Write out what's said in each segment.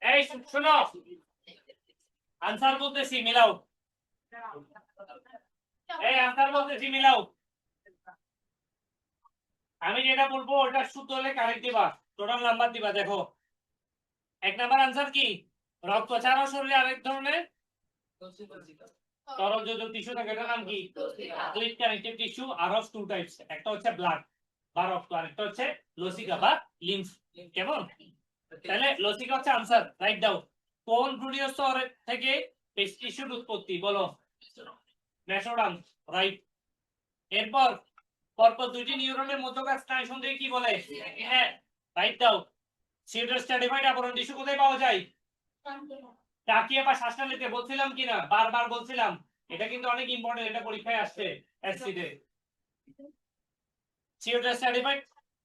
এই শুনো, আনসার বলতেছি মিলাও। এই আনসার বলতেছি মিলাও। আমি যেটা বলবো ওটা শুদ্ধ হলে কারেক্ট দিবা, টোটাল নাম্বার দিবা। দেখো, এক নাম্বার আনসার কি? রক্ত ছাড়াও শরীরে আরেক ধরনের তরল যৌগ টিস্যু থাকে, এটার নাম কি? Fluid connective tissue are of two types. একটা হচ্ছে ব্লাড বা রক্ত, আরেকটা হচ্ছে লসিকা বা লিম্ফ। কেমন? তাহলে লসিকা হচ্ছে আনসার, রাইট দাও। কোন ভ্রূণীয় স্তর থেকে পেশি টিস্যুর উৎপত্তি? বলো। Mesoderm, right. এরপর পরপর দুইটি নিউরনের মধ্যকার স্নায়ু সন্ধিকে কি বলে? হ্যাঁ, রাইট দাও। সিউডার স্ট্র্যাটিফাইড আবরণ টিস্যু কোথায় পাওয়া যায়? টাকিয়া বা শ্বাসনালীতে। বলছিলাম কিনা, বারবার বলছিলাম। এটা কিন্তু অনেক ইম্পর্টেন্ট, এটা পরীক্ষায় আসছে এসসিতে। সিউডার স্ট্র্যাটিফাইড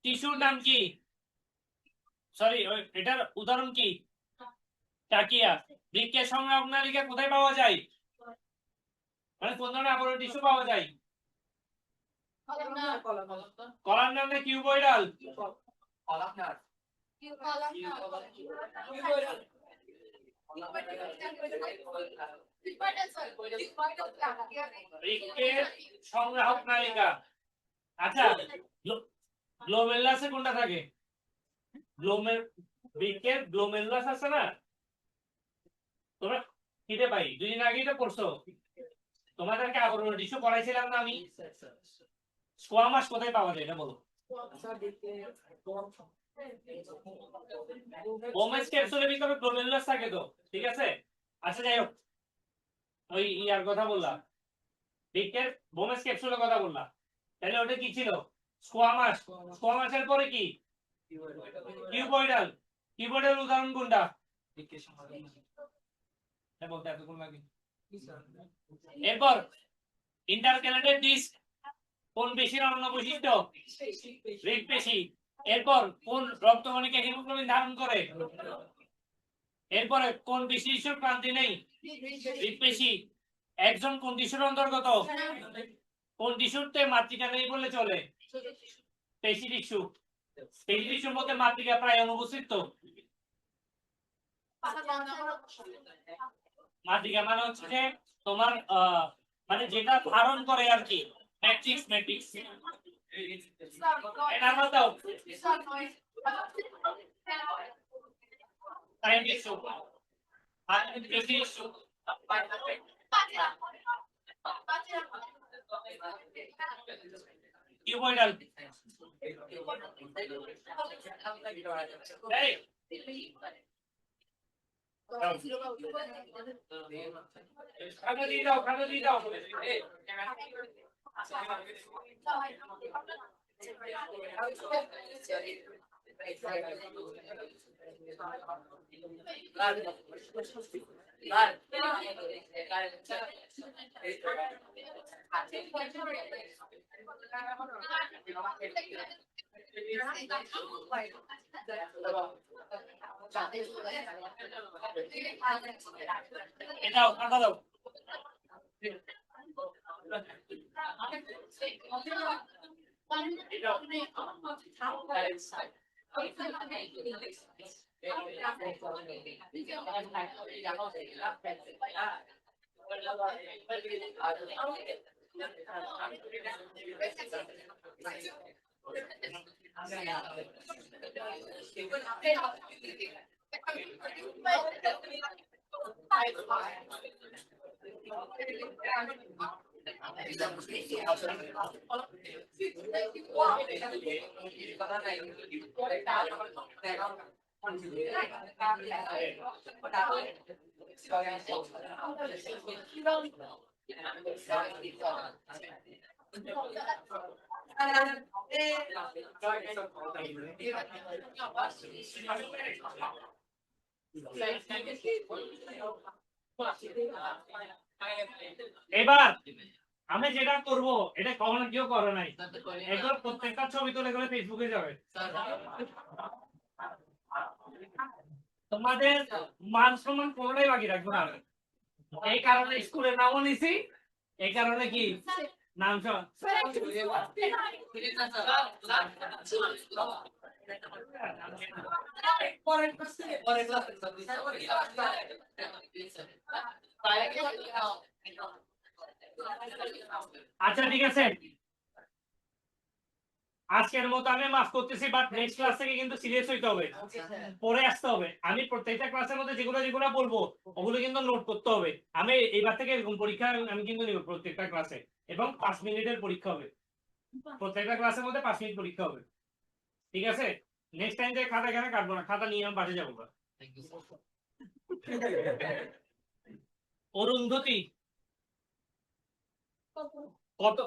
টিস্যুর নাম কি? সরি, এটার উদাহরণ কি? টাকিয়া। বৃক্কের সংগ্রাহক নালিকা কোথায় পাওয়া যায়? মানে কোন ধরনের আবরণ টিস্যু পাওয়া যায়? কলামনার না কিউবয়েডাল? কলামনার। বৃক্কের সংগ্রাহক নালিকা। আচ্ছা, গ্লোমেরুলাসে কোনটা থাকে? বৃক্কের গ্লোমেরুলাস আছে না? তোমরা খিদে পাই, দুদিন আগেই তো পড়ছো। তোমাদেরকে আবরণ টিস্যু পড়াইছিলাম না আমি? স্কোয়ামাস কোথায় পাওয়া যায় এটা বলো। বোমেস ক্যাপসুলের ভিতরে গ্লোমেরুলাস থাকে তো, ঠিক আছে। আচ্ছা যাই হোক, ওই ইয়ার কথা বললাম, বৃক্কের বোমেস ক্যাপসুলের কথা বললাম। তাহলে ওটা কি ছিল? স্কোয়ামাস। স্কোয়ামাসের পরে কি? কিউবয়েডাল। কিউবয়েডাল উদাহরণ কোনটা? বলতে এতক্ষণ লাগে। এরপর ইন্টারক্যালেটেড ডিস্ক কোন পেশির অনন্য বৈশিষ্ট্য? হৃদ পেশি। এরপর কোন রক্তকণিকা হিমোগ্লোবিন ধারণ করে? এরপরে কোন পেশি টিস্যুর ক্লান্তি নেই? হৃদ পেশি। একজন কোন টিস্যুর অন্তর্গত? কোন টিস্যুতে মাতৃকা নেই বলে চলে? পেশি টিস্যু। পেশি টিস্যুর মধ্যে মাতৃকা প্রায় অনুপস্থিত। মাতৃকা মানে হচ্ছে তোমার মানে যেটা ধারণ করে আর কি, ম্যাট্রিক্স। ম্যাট্রিক্স এটা আমরা দাও টাইম টিস্যু আর পেশি টিস্যু। কিউবয়েডাল। এই খাতা দিয়ে দাও, খাতা দিয়ে দাও। এটাও কাটা দাও। এবার আমি যেটা করব এটা কখনো কেউ করে নাই, এগুলো প্রত্যেকটা ছবি তুলে করে ফেসবুকে যাবে। তোমাদের মান সম্মান কোনোটাই বাকি রাখবো না। এই কারণে স্কুলের নামও নিছি, এই কারণে কি নাম আচ্ছা ঠিক আছে, আজকের মতো আমি মাফ করতেছি, বাট নেক্সট ক্লাস থেকে কিন্তু সিরিয়াস হইতে হবে, পরে আসতে হবে। আমি প্রত্যেকটা ক্লাসের মধ্যে যেগুলো যেগুলো বলবো ওগুলো কিন্তু নোট করতে হবে। আমি এইবার থেকে এরকম পরীক্ষা আমি কিন্তু নিব প্রত্যেকটা ক্লাসে, এবং 5 মিনিটের পরীক্ষা হবে, প্রত্যেকটা ক্লাসের মধ্যে 5 মিনিট পরীক্ষা হবে, ঠিক আছে? নেক্সট টাইম থেকে খাতা এখানে কাটবো না, খাতা নিয়ে আমি বাসে যাবো। অরুন্ধতী কত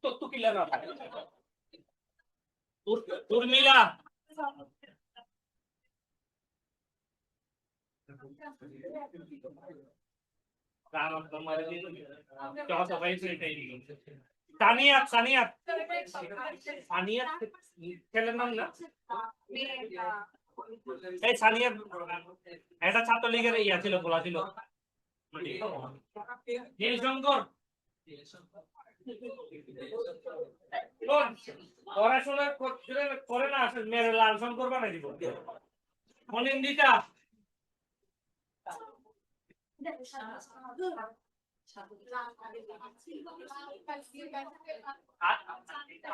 কত কিলার উর্মিলা সানিয়াত সানিয়াত সানিয়াত ছেলের নাম না, এই সানিয়াত এটা ছাত্রলীগের ইয়া ছিল, বলা ছিল। নীলশঙ্কর পড়াশোনা করে না, মেরে লাল শঙ্কর বানাই দিব। অনিন্দিতা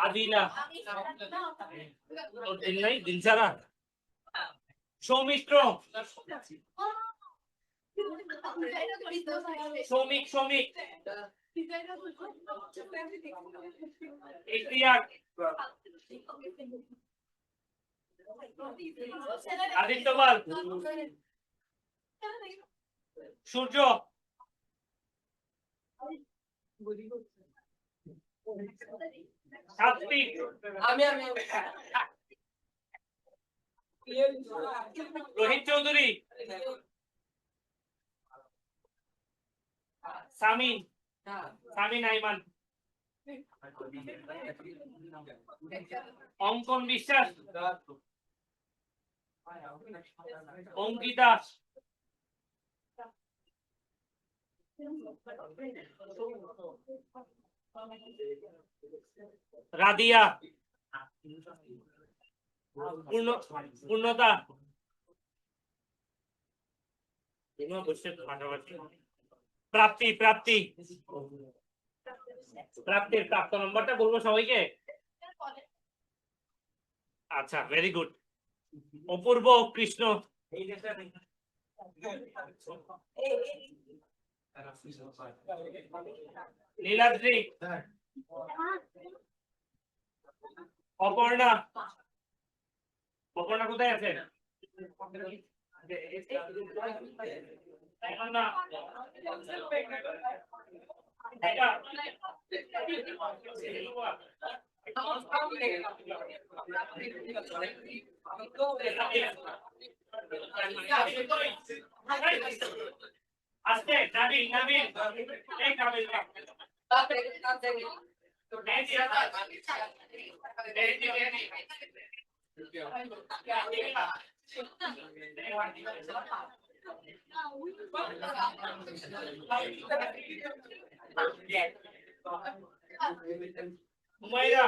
আদিলা দিলসারা সৌমিত্র শ্রমিক শ্রমিক আদিত্যপাল সূর্য সাত্বিক রোহিত চৌধুরী সামিন সামিন আইমান অঙ্কন বিশ্বাস অঙ্কিতা রাদিয়া পূর্ণতা প্রাপ্তি প্রাপ্তি প্রাপ্তির প্রাপ্ত নম্বরটা বলবো সবাইকে। আচ্ছা ভেরি গুড। অপূর্ব কৃষ্ণ নীলাদ্রি অপর্ণা অপর্ণা কোথায় আছে? আজকে নাবিল নাবিল এই Nabil Umaira.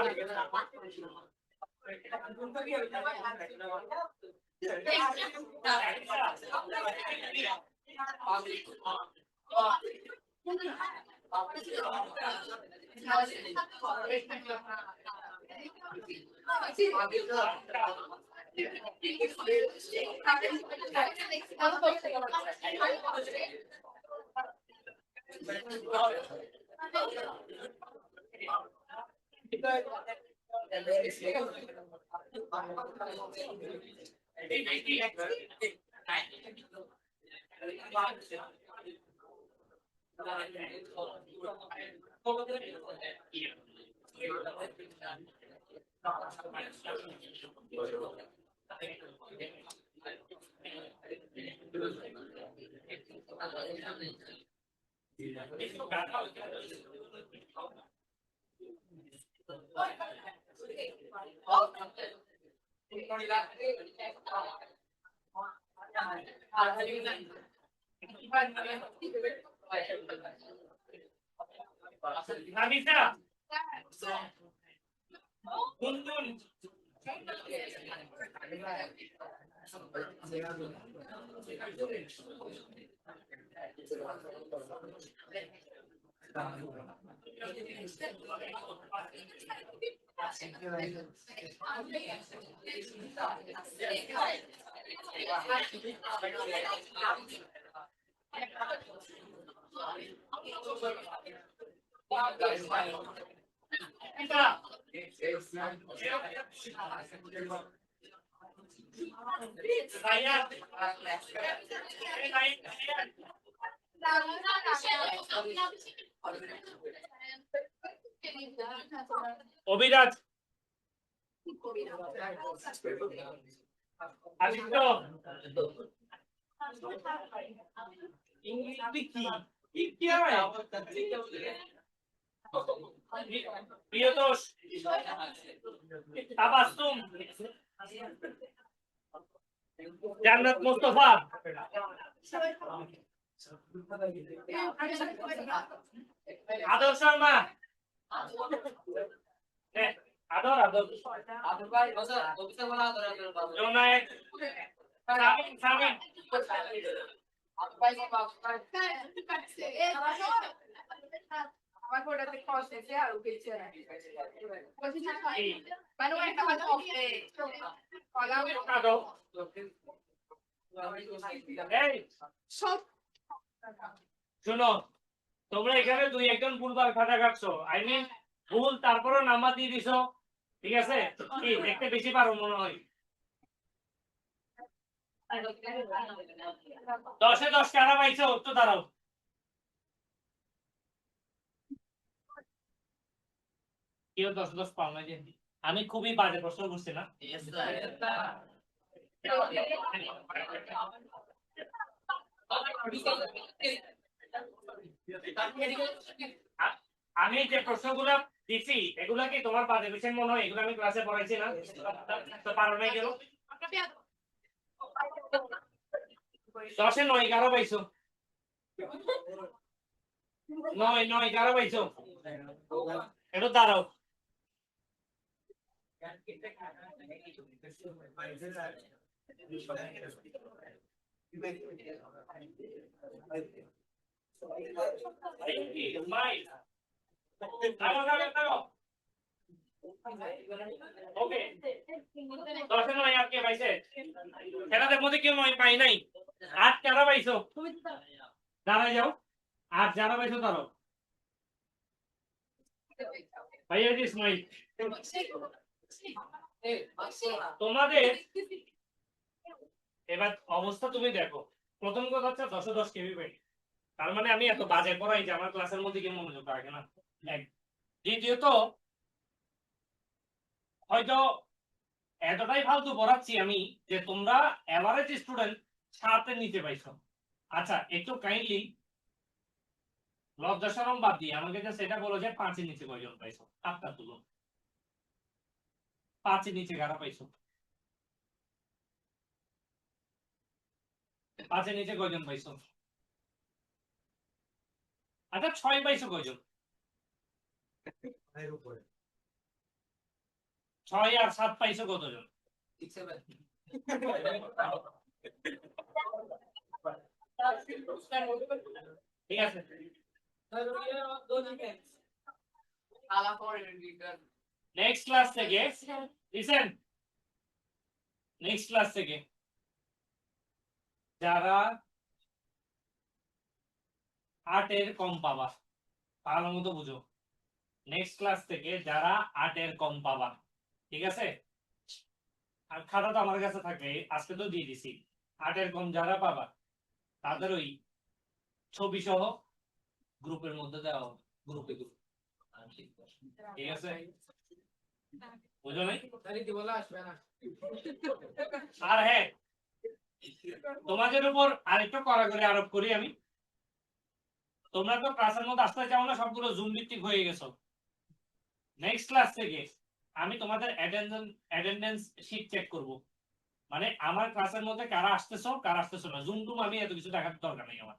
Nabisa. Gungun. Abhiraj Aditya English भी की ये क्या है प्रियतोष ताबास्सुम জান্নাত মুস্তাফা আদর শর্মা আদর আদর আদর ভাই বসো অফিসে বলা আদর আদর জোনায়েত সামিন সামিন আদর ভাই আমার কোটাতে কষ্ট আছে আর ওকে ছেড়ে মানে একটা কথা হবে কলাম আদর এই সব শুনো তোমরা এখানে দুই একজন ভুলভাল খাতা কাটছো আই মিন ভুল তারপরে নাম্বার দিয়ে দিছো ঠিক আছে কি দেখতে বেশি পারো মনে হয় 10-এ 10 কারা পাইছো তো দাঁড়াও কেউ 10-এ 10 পাও না যে আমি খুবই বাজে প্রশ্ন করছি না আমি যে প্রশ্নগুলো দিছি এগুলা কি তোমার বাজে বিষয় মনে হয় এগুলো আমি ক্লাসে পড়াইছি না তো পারো নাই কেন 10-এ 9 11 পাইছো 9 11 পাইছো একটু দাঁড়াও ওকে 10-এ 9 আর কে পাইছে খেলাদের মধ্যে কেউ 9 পাই নাই 8 কারা পাইছো দাঁড়ায় যাও 8 যারা পাইছো দাঁড়াও ভাইয়া জি ইসমাইল তোমাদের এবার অবস্থা তুমি দেখো প্রথম কথা হচ্ছে 10-এ 10 কেবি পাই তার মানে আমি এত বাজে পড়াই যে আমার ক্লাসের মধ্যে কেউ মনোযোগ রাখে না দ্বিতীয়ত হয়তো এতটাই ফালতু পড়াচ্ছি আমি যে তোমরা এভারেজ স্টুডেন্ট 7-এর নিচে পাইছো আচ্ছা একটু কাইন্ডলি লজ্জা শরম বাদ দিয়ে আমাকে যে সেটা বলো যে 5-এর নিচে কয়জন পাইছো হাতটা তুলো 5-এর নিচে কারা পাইছো 5 এর নিচে কয়জন পাইছো? আচ্ছা 6 পাইছো কয়জন? 6 আর 7 পাইছো কতজন? ঠিক আছে, নেক্সট ক্লাস থেকে লিসেন, নেক্সট ক্লাস থেকে যারা 8 এর কম পাবা, ভালো মতো বুঝো, নেক্সট ক্লাস থেকে যারা 8 এর কম পাবা, ঠিক আছে? আর খাতা তো আমার কাছে থাকে, আজকে তো দিয়ে দিছি। 8 এর কম যারা পাবা তাদের ওই ছবি সহ গ্রুপের মধ্যে দেওয়া হবে, গ্রুপে গ্রুপ, ঠিক আছে? বুঝো নাই? আর হ্যাঁ, তোমাদের উপর আরেকটা কড়াকড়ি আরোপ করি আমি। তোমরা তো ক্লাসের মধ্যে আসতে চাও না, সবগুলো জুম ভিত্তিক হয়ে গেছো। নেক্সট ক্লাস থেকে আমি তোমাদের অ্যাটেন্ডেন্স শীট চেক করব, মানে আমার ক্লাসের মধ্যে কারা আসতেছো কারা আসতেছো না, জুম টুম আমি এত কিছু দেখার দরকার নেই আমার।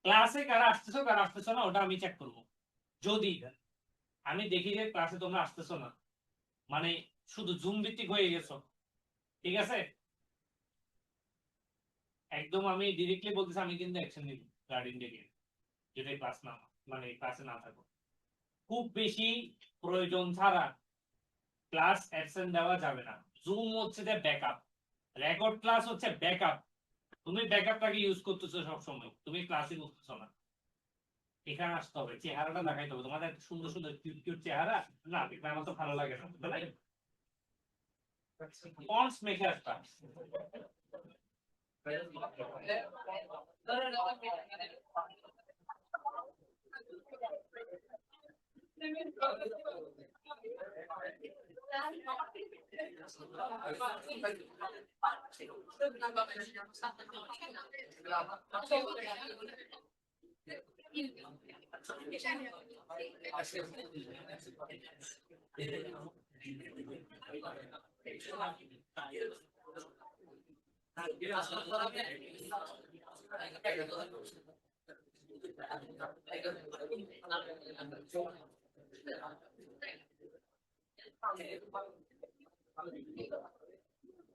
ক্লাসে কারা আসতেছো কারা আসতেছো না ওটা আমি চেক করব। যদি আমি দেখি যে ক্লাসে তোমরা আসতেছো না, মানে শুধু জুম ভিত্তিক হয়ে গেছো, ঠিক আছে, একদম আমি ডিরেক্টলি বলতেছি, আমি কিন্তু অ্যাকশন নিব গার্ডিয়ান ডেকে, যদি ক্লাস না, মানে ক্লাসে না থাকো। খুব বেশি প্রয়োজন ছাড়া ক্লাস অ্যাবসেন্ট দেওয়া যাবে না। জুম হচ্ছে যে ব্যাকআপ, রেকর্ড ক্লাস হচ্ছে ব্যাকআপ। তুমি ব্যাকআপটাকে ইউজ করতেছো সব সময়, তুমি ক্লাসে করতেছো না। এখানে আসতে হবে, চেহারাটা দেখাইতে হবে তোমাদের, সুন্দর সুন্দর কিউট কিউট চেহারা না দেখলে আমার তো ভালো লাগে না, তাই ফন্টস মেখে আসবা।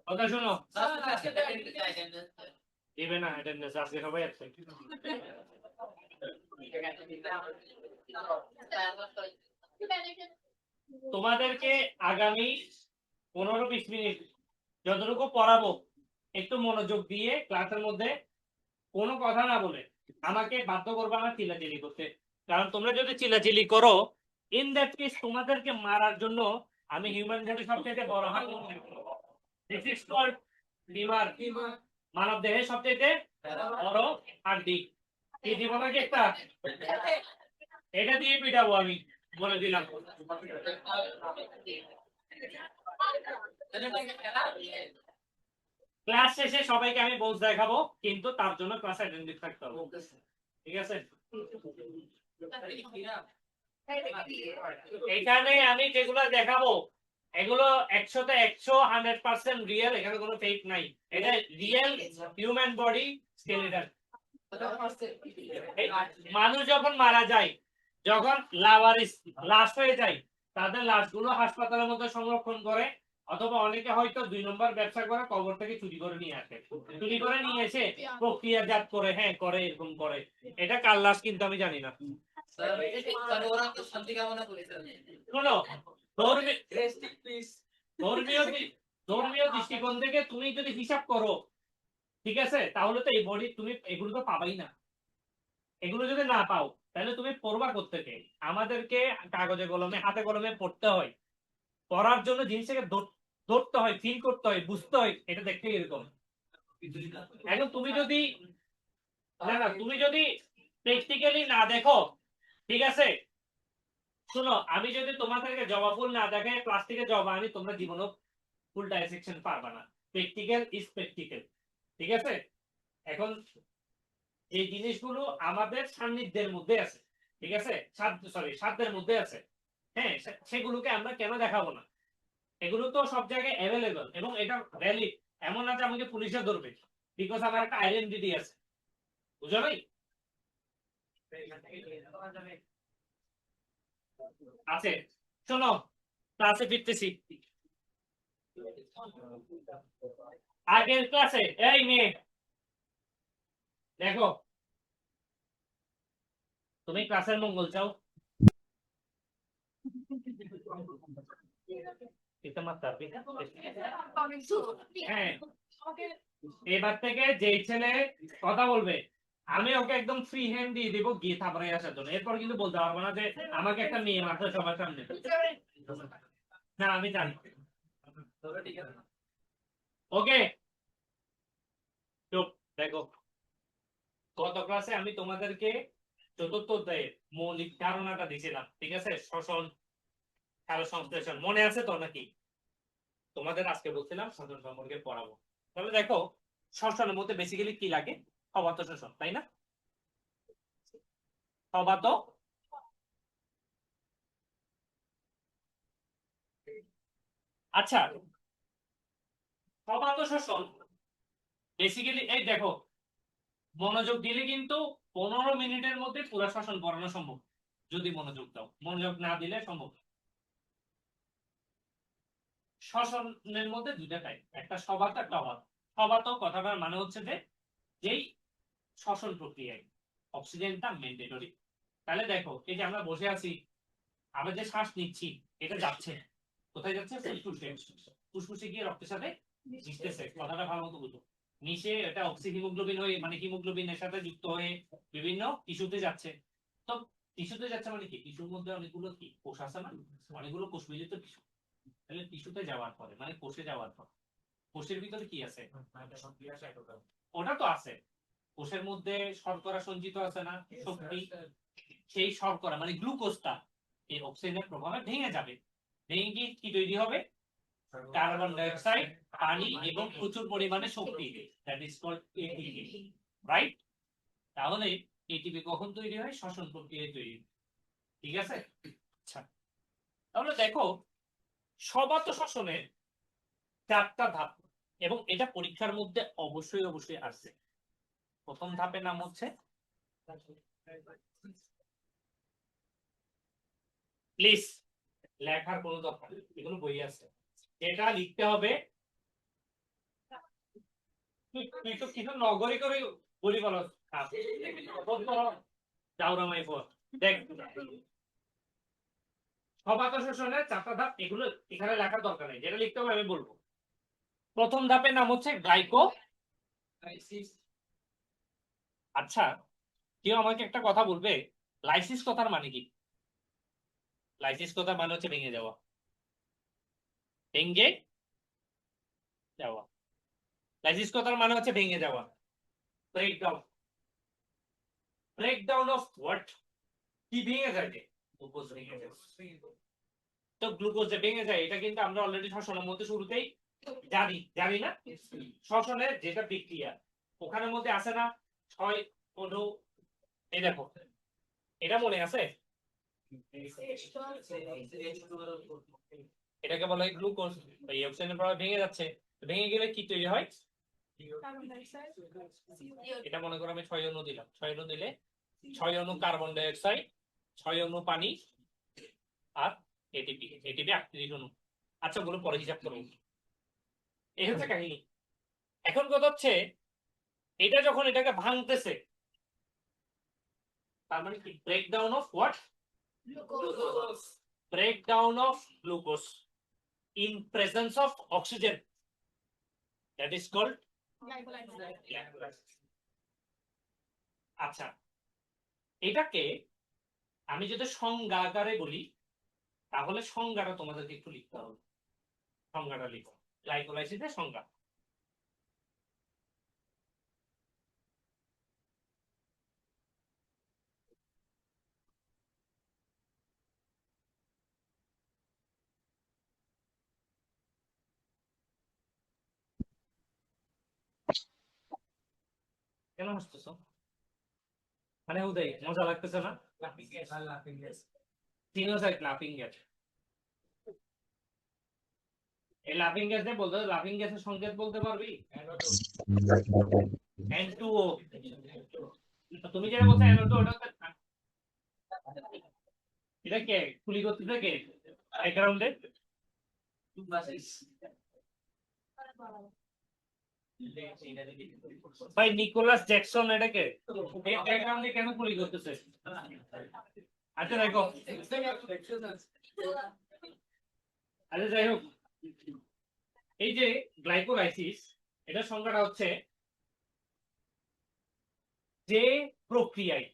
কথা শোনো, দিবে না অ্যাটেন্ডেন্স, আজকে সবাই অ্যাবসেন্ট। তোমাদেরকে আগামী 15-20 মিনিট যতটুকু পড়াবো একটু মনোযোগ দিয়ে ক্লাসের মধ্যে কোনো কথা না বলে আমাকে বাধ্য করবে না চিল্লাচিল্লি করতে, কারণ তোমরা যদি চিল্লাচিল্লি করো ইন দ্যাট কেস তোমাদেরকে মারার জন্য আমি হিউম্যান বডি সবচেয়ে বড় হাত, দিস ইজ কল্ড লিভার, মানব দেহের সবচেয়ে বড় হাড্ডি। কি দিব নাকি একটা, এটা দিয়ে পিটাবো আমি বলে দিলাম। ক্লাস শেষে সবাইকে আমি বোঝ দেখাবো, কিন্তু তার জন্য ক্লাসে অ্যাটেন্ডেন্স থাকতে হবে, ঠিক আছে? এখানে আমি যেগুলো দেখাবো এগুলো 100তে 100 100% রিয়েল, এখানে কোনো ফেক নাই। এটা রিয়েল হিউম্যান বডি স্কেলেটন। মানুষ যখন মারা যায়, যখন লাওয়ারিস লাশ হয়ে যায়, তাদের লাশগুলো হাসপাতালের মধ্যে সংরক্ষণ করে, অথবা অনেকে হয়তো 2 নম্বর ব্যবসা করে, কবর থেকে চুরি করে নিয়ে আসে, চুরি করে নিয়ে এসে প্রক্রিয়াজাত করে, হ্যাঁ করে, এরকম করে। এটা কার লাশ কিন্তু আমি জানি না। শোনো, ধর্মীয় দৃষ্টিকোণ থেকে তুমি যদি হিসাব করো, ঠিক আছে, তাহলে তো এই বডি তুমি এগুলো তো পাবাই না। এগুলো যদি না পাও তাহলে তুমি পড়বা কোত্থেকে? আমাদেরকে কাগজে কলমে হাতে কলমে পড়তে হয়, পড়ার জন্য জিনিসটাকে ধরতে হয়, ফিল করতে হয়, বুঝতে হয়, এটা দেখতে এরকম। এখন তুমি যদি তুমি যদি প্র্যাকটিক্যালি না দেখো, ঠিক আছে, শোনো, আমি যদি তোমাদেরকে জবা ফুল না দেখাই প্লাস্টিকের জবা আনি, তোমরা জীবনও ফুল ডাইসেকশন পারবা না। প্র্যাকটিক্যাল ইজ প্র্যাকটিক্যাল, ঠিক আছে? এখন এই জিনিসগুলো আমাদের সান্নিধ্যের মধ্যে আছে, ঠিক আছে, সাধ্যের মধ্যে আছে, হ্যাঁ, সেগুলোকে আমরা কেন দেখাবো না? এগুলো তো সব জায়গায় অ্যাভেলেবল, এবং এটা ভ্যালিড, এমন না যে আমাকে পুলিশে ধরবে, বিকজ আমার একটা আইডেন্টিটি আছে, বুঝো নাই? আছে, শোনো, ক্লাসে ফিরতেছি। আগের ক্লাসে এই মেয়ে দেখো, তুমি ক্লাসের মঙ্গল চাও, হ্যাঁ, এবার থেকে যেই ছেলে কথা বলবে আমি ওকে একদম ফ্রি হ্যান্ড দিয়ে দিব গিয়ে থাপড়াই আসার জন্য, এরপর কিন্তু বলতে পারবো না যে আমাকে একটা মেয়ে মারছে সবার সামনে। না আমি জানি। ওকে, চুপ। দেখো, গত ক্লাসে আমি তোমাদেরকে চতুর্থ অধ্যায়ে মৌলিক ধারণাটা দিয়েছিলাম, ঠিক আছে? শ্বসন, সালো সংশ্লেষণ মনে আছে তো নাকি? তোমাদের আজকে বলছিলাম শ্বসন সম্পর্কে পড়াবো। তাহলে দেখো, শ্বসনের মধ্যে বেসিক্যালি কি লাগে? অবাত শ্বসন, তাই না? অবাত, আচ্ছা, অবাত শ্বসন বেসিক্যালি এই দেখো, মনোযোগ দিলে কিন্তু 15 মিনিটের মধ্যে পুরো শ্বসন করানো সম্ভব, যদি মনোযোগ দাও। মনোযোগ না দিলে সম্ভব না। শ্বসনের মধ্যে দুইটা টাইপ, একটা সবাত একটা অবাত। সবাত কথাটার মানে হচ্ছে যে যেই শ্বসন প্রক্রিয়ায় অক্সিজেনটা ম্যান্ডেটরি। তাহলে দেখো, এই যে আমরা বসে আছি, আমরা যে শ্বাস নিচ্ছি এটা যাচ্ছে কোথায়? যাচ্ছে ফুসফুসে। ফুসফুসে গিয়ে রক্তের সাথে মিশতেছে, কথাটা ভালো মতো বুঝো। মিশে এটা হিমোগ্লোবিন হয়ে, মানে হিমোগ্লোবিনের সাথে যুক্ত হয়ে বিভিন্ন টিস্যুতে যাচ্ছে। তো টিস্যুতে যাচ্ছে মানে কি? টিস্যুর মধ্যে অনেকগুলো কি কোষ আছে না, অনেকগুলো কোষ মিলিত টিস্যু। তাহলে টিস্যুতে যাওয়ার পরে মানে কোষে যাওয়ার পর কোষের ভিতরে কি আছে? ওটা তো আছে। কোষের মধ্যে শর্করা সঞ্চিত আছে না, শক্তি। সেই শর্করা মানে গ্লুকোজটা এই অক্সিজেনের প্রভাবে ভেঙে যাবে, ভেঙে গিয়ে কি তৈরি হবে? কার্বন ডাই অক্সাইড, পানি এবং প্রচুর পরিমাণে শক্তি, that is called ATP, right? তাহলে এটিপি কখন তৈরি হয়? শ্বসন প্রক্রিয়ায় তৈরি হয়, ঠিক আছে? আচ্ছা, তাহলে দেখো, সবাত শ্বসনের 4টা ধাপ, এবং এটা পরীক্ষার মধ্যে অবশ্যই অবশ্যই আসছে। প্রথম ধাপের নাম হচ্ছে, প্লিজ লেখার কোনো দরকার নেই, এগুলো বই আছে, এটা লিখতে হবে। তুই তো কিছু নগরী করে বলি বলো, যাওরামাই পর দেখ, সবাত শ্বসনের 4টা ধাপ, এগুলো এখানে লেখার দরকার নেই, যেটা লিখতে হবে আমি বলবো। প্রথম ধাপের নাম হচ্ছে গ্লাইকো। আচ্ছা, কেউ আমাকে একটা কথা বলবে, লাইসিস কথার মানে কি? লাইসিস কথার মানে হচ্ছে ভেঙে যাওয়া, ভেঙে যাওয়া। লাইসিস কথার মানে হচ্ছে ভেঙে যাওয়া, ব্রেকডাউন। Breakdown of what? কি ভেঙে যায়? গ্লুকোজ ভেঙে যায়। তো গ্লুকোজ যে ভেঙে যায় এটা কিন্তু আমরা অলরেডি শ্বসনের মধ্যে শুরুতেই জানি, জানি না? শ্বসনের যেটা বিক্রিয়া ওখানের মধ্যে আছে না 6 অনু, এই দেখো, এটা মনে আছে? এটাকে বলা হয় গ্লুকোজ। এই অক্সিজেনের প্রভাবে ভেঙে যাচ্ছে, ভেঙে গেলে কি তৈরি হয়? এটা মনে করো আমি 6 অনু দিলাম, 6 অনু দিলে 6 অনু কার্বন ডাই অক্সাইড, 6 অনু পানি, আর এটিপি, এটিপি 38 অনু। আচ্ছা বলো, পরে হিসাব করবো। এই হচ্ছে কাহিনী। এখন কথা হচ্ছে, এটা যখন এটাকে ভাঙতেছে, তার মানে কি? Breakdown of what? Breakdown of glucose in presence of oxygen, that is called glycolysis. আচ্ছা, এটাকে আমি যদি সংজ্ঞা আকারে বলি, তাহলে সংজ্ঞাটা তোমাদেরকে একটু লিখতে হবে। সংজ্ঞাটা লিখো, গ্লাইকোলাইসিসের সংজ্ঞা। কেন হাসতেছো? মানে উদয় মজা লাগতেছে না? তিনও সাইড লাফিং গ্যাস। এই লাফিং গ্যাসে বলতে লাফিং গ্যাসের সংকেত বলতে পারবি? N2O। তুমি যেটা বলছো NO2 ওটা এটা কে কুলি করতেছে কে ব্যাকগ্রাউন্ডে? ভাই নিকোলাস জ্যাকসন এটাকে এই ব্যাকগ্রাউন্ডে কেন কুলি করতেছে? আচ্ছা দেখো, আচ্ছা যাই হোক, এই যে গ্লাইকোলাইসিস এটার সংজ্ঞাটা হচ্ছে যে প্রক্রিয়ায়